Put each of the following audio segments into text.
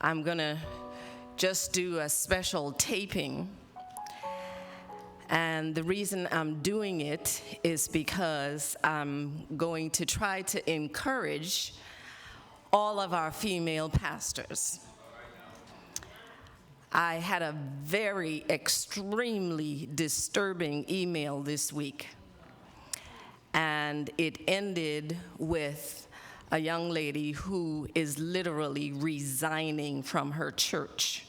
I'm going to just do a special taping. And the reason I'm doing it is because I'm going to try to encourage all of our female pastors. I had a very extremely disturbing email this week, and it ended with a young lady who is literally resigning from her church.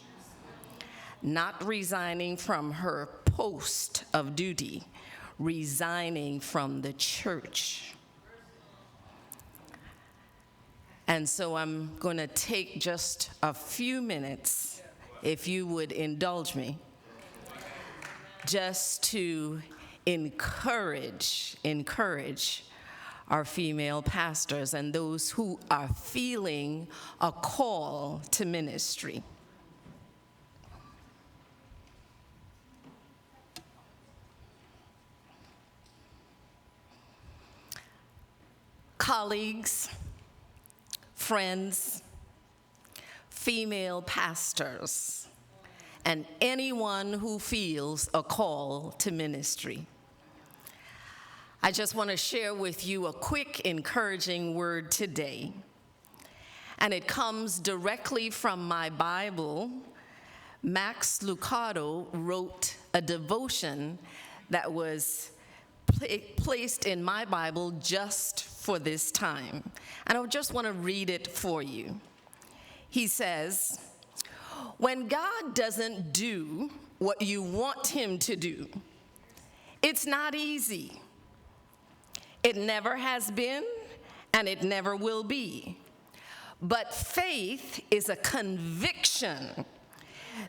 Not resigning from her post of duty, resigning from the church. And so I'm going to take just a few minutes, if you would indulge me, just to encourage our female pastors and those who are feeling a call to ministry. Colleagues, friends, female pastors, and anyone who feels a call to ministry. I just want to share with you a quick, encouraging word today. And it comes directly from my Bible. Max Lucado wrote a devotion that was placed in my Bible just for this time. And I just want to read it for you. He says, "When God doesn't do what you want him to do, it's not easy. It never has been, and it never will be. But faith is a conviction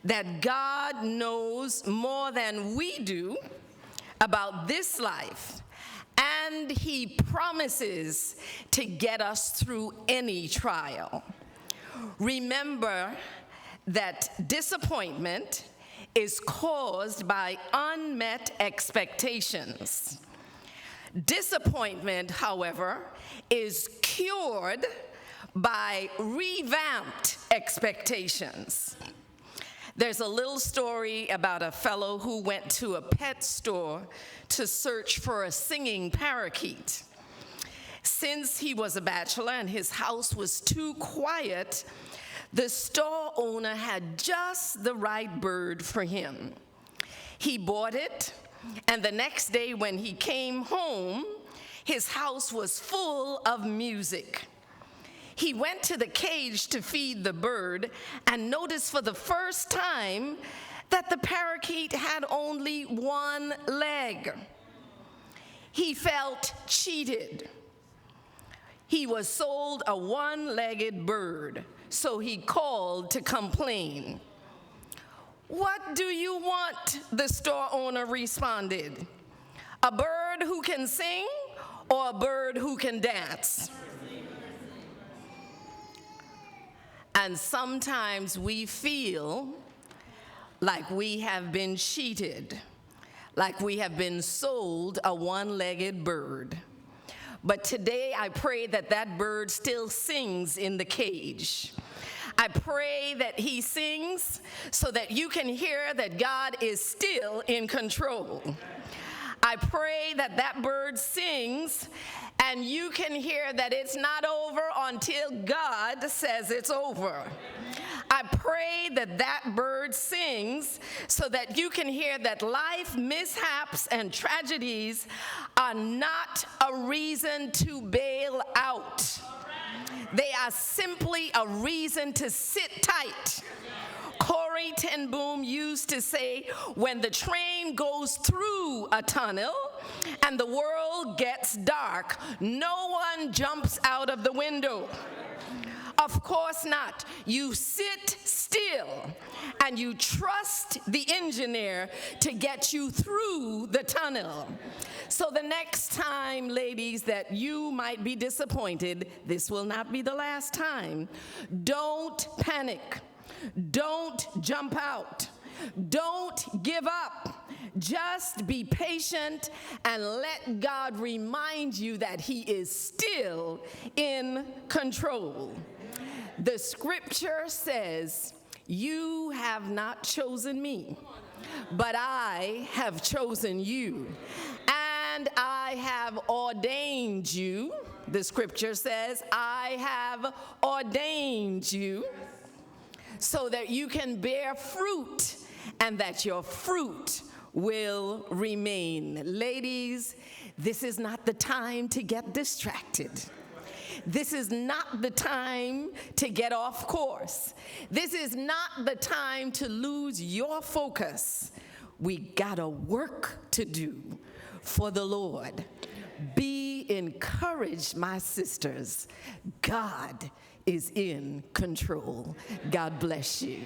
that God knows more than we do about this life, and he promises to get us through any trial. Remember that disappointment is caused by unmet expectations. Disappointment, however, is cured by revamped expectations." There's a little story about a fellow who went to a pet store to search for a singing parakeet. Since he was a bachelor and his house was too quiet, the store owner had just the right bird for him. He bought it, and the next day when he came home, his house was full of music. He went to the cage to feed the bird and noticed for the first time that the parakeet had only one leg. He felt cheated. He was sold a one-legged bird, so he called to complain. "What do you want?" the store owner responded. "A bird who can sing or a bird who can dance?" And sometimes we feel like we have been cheated, like we have been sold a one-legged bird. But today I pray that that bird still sings in the cage. I pray that he sings so that you can hear that God is still in control. I pray that that bird sings and you can hear that it's not over until God says it's over. I pray that that bird sings so that you can hear that life mishaps and tragedies are not a reason to bail out. They are simply a reason to sit tight. Corrie ten Boom used to say, when the train goes through a tunnel and the world gets dark, no one jumps out of the window. Of course not. You sit still and you trust the engineer to get you through the tunnel. So the next time, ladies, that you might be disappointed, this will not be the last time. Don't panic. Don't jump out. Don't give up. Just be patient and let God remind you that He is still in control. The scripture says, you have not chosen me, but I have chosen you, and I have ordained you. The scripture says, I have ordained you so that you can bear fruit and that your fruit will remain. Ladies, this is not the time to get distracted. This is not the time to get off course. This is not the time to lose your focus. We got a work to do for the Lord. Be encouraged, my sisters. God is in control. God bless you.